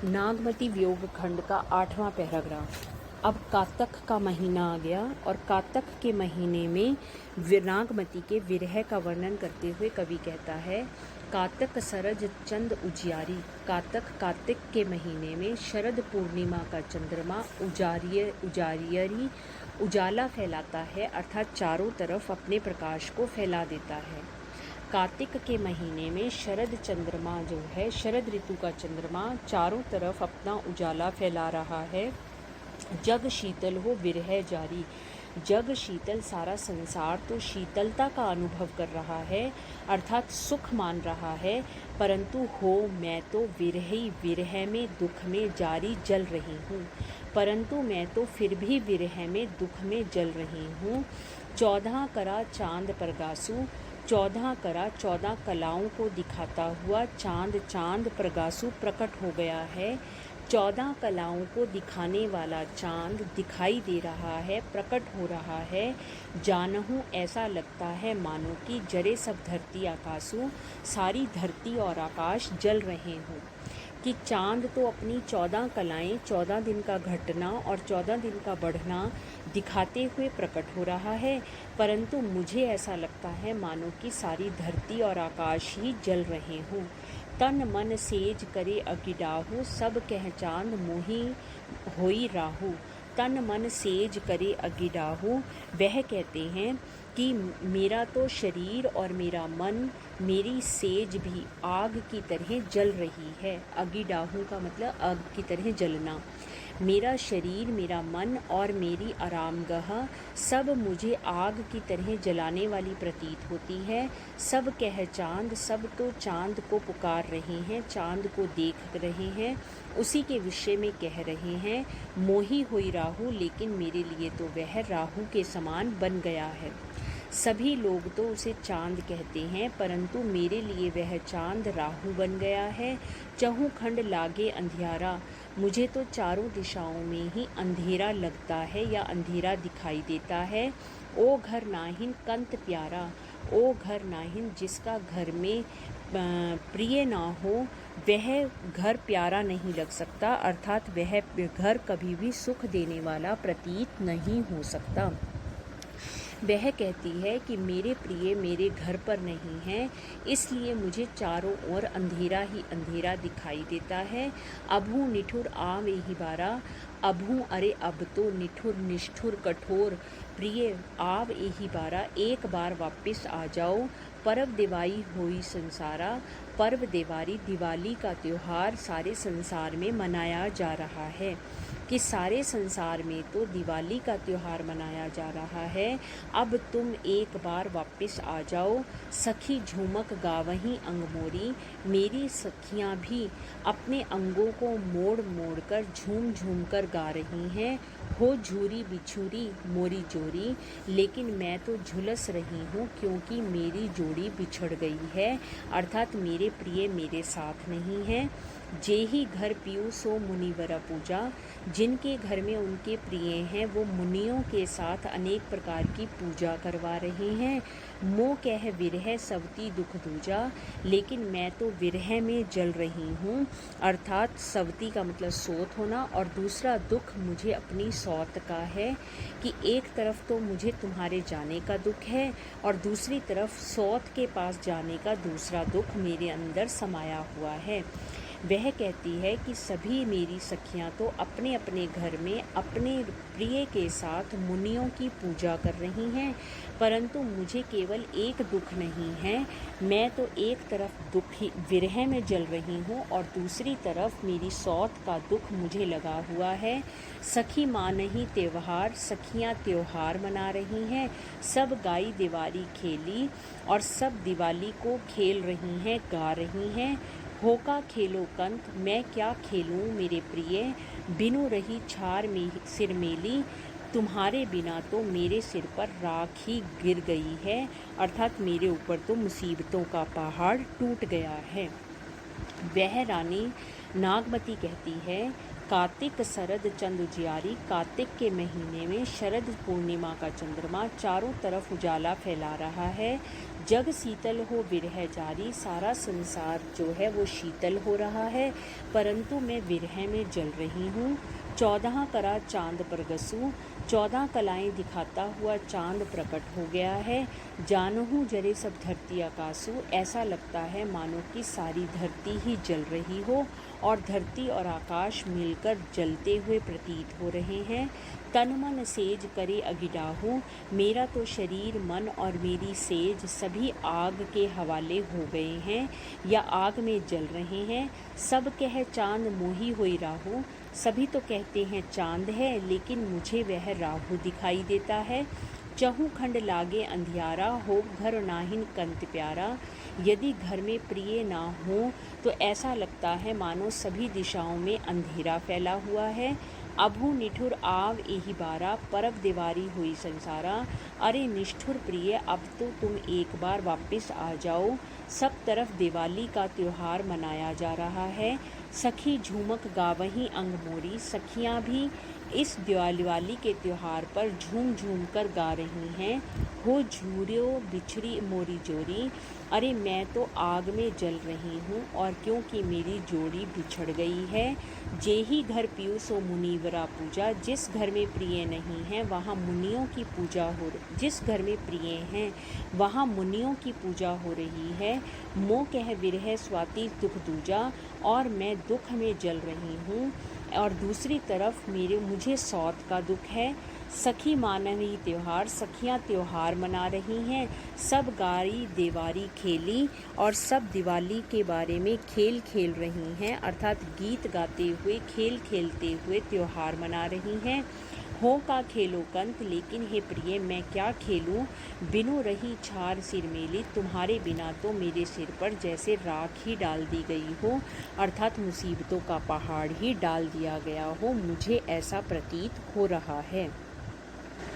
नागमती वियोग खंड का 8वां पैराग्राफ। अब कातक का महीना आ गया और कातक के महीने में नागमती के विरह का वर्णन करते हुए कवि कहता है, कातक सरज चंद उजियारी। कातक कार्तिक के महीने में शरद पूर्णिमा का चंद्रमा उजारियरी उजाला फैलाता है, अर्थात चारों तरफ अपने प्रकाश को फैला देता है। कार्तिक के महीने में शरद चंद्रमा जो है, शरद ऋतु का चंद्रमा चारों तरफ अपना उजाला फैला रहा है। जग शीतल हो विरह जारी। जग शीतल, सारा संसार तो शीतलता का अनुभव कर रहा है, अर्थात सुख मान रहा है, परंतु हो मैं तो विरह में दुख में जारी जल रही हूँ। परंतु मैं तो फिर भी विरह में दुख में जल रही हूँ। 14 करा चांद परगासु। 14 करा 14 कलाओं को दिखाता हुआ चांद परगासु प्रकट हो गया है। 14 कलाओं को दिखाने वाला चांद दिखाई दे रहा है, प्रकट हो रहा है। जानहूँ ऐसा लगता है मानो कि जरे सब धरती आकाशु, सारी धरती और आकाश जल रहे हों। कि चांद तो अपनी 14 कलाएं, 14 दिन का घटना और 14 दिन का बढ़ना दिखाते हुए प्रकट हो रहा है, परंतु मुझे ऐसा लगता है मानो कि सारी धरती और आकाश ही जल रहे हों। तन मन सेज करे अगिडाहू, सब कह चांद मोही होई राहू। तन मन सेज करे अगिडाहू, वह कहते हैं कि मेरा तो शरीर और मेरा मन, मेरी सेज भी आग की तरह जल रही है। अगिडाहू का मतलब आग की तरह जलना। मेरा शरीर, मेरा मन और मेरी आरामगाह सब मुझे आग की तरह जलाने वाली प्रतीत होती है। सब कह चांद, सब तो चांद को पुकार रहे हैं, चांद को देख रहे हैं, उसी के विषय में कह रहे हैं। मोही हुई राहु, लेकिन मेरे लिए तो वह राहु के समान बन गया है। सभी लोग तो उसे चांद कहते हैं, परंतु मेरे लिए वह चांद राहु बन गया है। चहुं खंड लागे अंधियारा, मुझे तो चारों दिशाओं में ही अंधेरा लगता है या अंधेरा दिखाई देता है। ओ घर नाहिन कंत प्यारा, ओ घर नाहिन जिसका घर में प्रिय ना हो, वह घर प्यारा नहीं लग सकता, अर्थात वह घर कभी भी सुख देने वाला प्रतीत नहीं हो सकता। वह कहती है कि मेरे प्रिय मेरे घर पर नहीं हैं, इसलिए मुझे चारों ओर अंधेरा ही अंधेरा दिखाई देता है। अभू निठुर आव एहि बारा, अभू अरे अब तो निठुर निष्ठुर कठोर, प्रिय आव एहि बारा, एक बार वापस आ जाओ। पर्व दिवाई होई संसारा, पर्व दिवाली, दिवाली का त्यौहार सारे संसार में मनाया जा रहा है। कि सारे संसार में तो दिवाली का त्यौहार मनाया जा रहा है, अब तुम एक बार वापस आ जाओ। सखी झूमक गावहीं अंगमोरी, मेरी सखियाँ भी अपने अंगों को मोड़ मोड़ कर झूम झूम कर गा रही हैं। हो झूरी बिछुरी मोरी जोरी, लेकिन मैं तो झुलस रही हूँ क्योंकि मेरी जोड़ी बिछड़ गई है, अर्थात मेरे प्रिय मेरे साथ नहीं हैं। जेही घर पियू सो मुनिवरा पूजा, जिनके घर में उनके प्रिय हैं वो मुनियों के साथ अनेक प्रकार की पूजा करवा रहे हैं। मोह कह विरह सवती दुख दूजा, लेकिन मैं तो विरह में जल रही हूँ, अर्थात सवती का मतलब सोत होना, और दूसरा दुख मुझे अपनी सौत का है। कि एक तरफ तो मुझे तुम्हारे जाने का दुख है और दूसरी तरफ सौत के पास जाने का दूसरा दुख मेरे अंदर समाया हुआ है। वह कहती है कि सभी मेरी सखियां तो अपने अपने घर में अपने प्रिय के साथ मुनियों की पूजा कर रही हैं, परंतु मुझे केवल एक दुख नहीं है। मैं तो एक तरफ दुखी विरह में जल रही हूँ और दूसरी तरफ मेरी सौत का दुख मुझे लगा हुआ है। सखी मानही त्योहार, सखियाँ त्योहार मना रही हैं, सब गाई दिवाली खेली और सब दिवाली को खेल रही हैं, गा रही हैं। होका खेलो कंत, मैं क्या खेलूँ मेरे प्रिय, बिनु रही छार में सिर मेली, तुम्हारे बिना तो मेरे सिर पर राख ही गिर गई है, अर्थात मेरे ऊपर तो मुसीबतों का पहाड़ टूट गया है। वह रानी नागमती कहती है, कार्तिक शरद चंद उजियारी। कार्तिक के महीने में शरद पूर्णिमा का चंद्रमा चारों तरफ उजाला फैला रहा है। जग शीतल हो विरह जारी। सारा संसार जो है वो शीतल हो रहा है, परंतु मैं विरह में जल रही हूँ। 14 करा चांद परगसु। 14 कलाएं दिखाता हुआ चांद प्रकट हो गया है। जानहूँ जरे सब धरती आकाशु। ऐसा लगता है मानो कि सारी धरती ही जल रही हो और धरती और आकाश मिलकर जलते हुए प्रतीत हो रहे हैं। तन मन सेज करे अगिडाहू। मेरा तो शरीर, मन और मेरी सेज सभी आग के हवाले हो गए हैं या आग में जल रहे हैं। सब कह चांद मोही होई राहू। सभी तो कहते हैं चांद है, लेकिन मुझे वह राहु दिखाई देता है। चहु खंड लागे अंधियारा। हो घर नाहिन कंत प्यारा। यदि घर में प्रिय ना हो तो ऐसा लगता है मानो सभी दिशाओं में अंधेरा फैला हुआ है। अभू निठुर आव एही बारा। परब दीवारी हुई संसारा। अरे निष्ठुर प्रिय, अब तो तुम एक बार वापस आ जाओ। सब तरफ दिवाली का त्योहार मनाया जा रहा है। सखी झूमक गावहीं अंग मोरी। सखियाँ भी इस दिवाली के त्योहार पर झूम झूम कर गा रही हैं। हो झूरियो बिछड़ी मोरी जोरी। अरे मैं तो आग में जल रही हूँ, और क्योंकि मेरी जोड़ी बिछड़ गई है। जेही घर पियू सो मुनीवरा पूजा। जिस घर में प्रिय नहीं है वहाँ मुनियों की पूजा हो जिस घर में प्रिय हैं वहाँ मुनियों की पूजा हो रही है। मोह कह विरह स्वाति दुख दूजा। और मैं दुख में जल रही हूँ, और दूसरी तरफ मुझे सौत का दुख है। सखी मानवी त्योहार। सखियाँ त्योहार मना रही हैं। सब गारी देवारी खेली, और सब दिवाली के बारे में खेल खेल रही हैं, अर्थात गीत गाते हुए, खेल खेलते हुए त्योहार मना रही हैं। हो का खेलो कंत, लेकिन हे प्रिय मैं क्या खेलूं। बिनु रही छार सिर मेली। तुम्हारे बिना तो मेरे सिर पर जैसे राख ही डाल दी गई हो, अर्थात मुसीबतों का पहाड़ ही डाल दिया गया हो, मुझे ऐसा प्रतीत हो रहा है।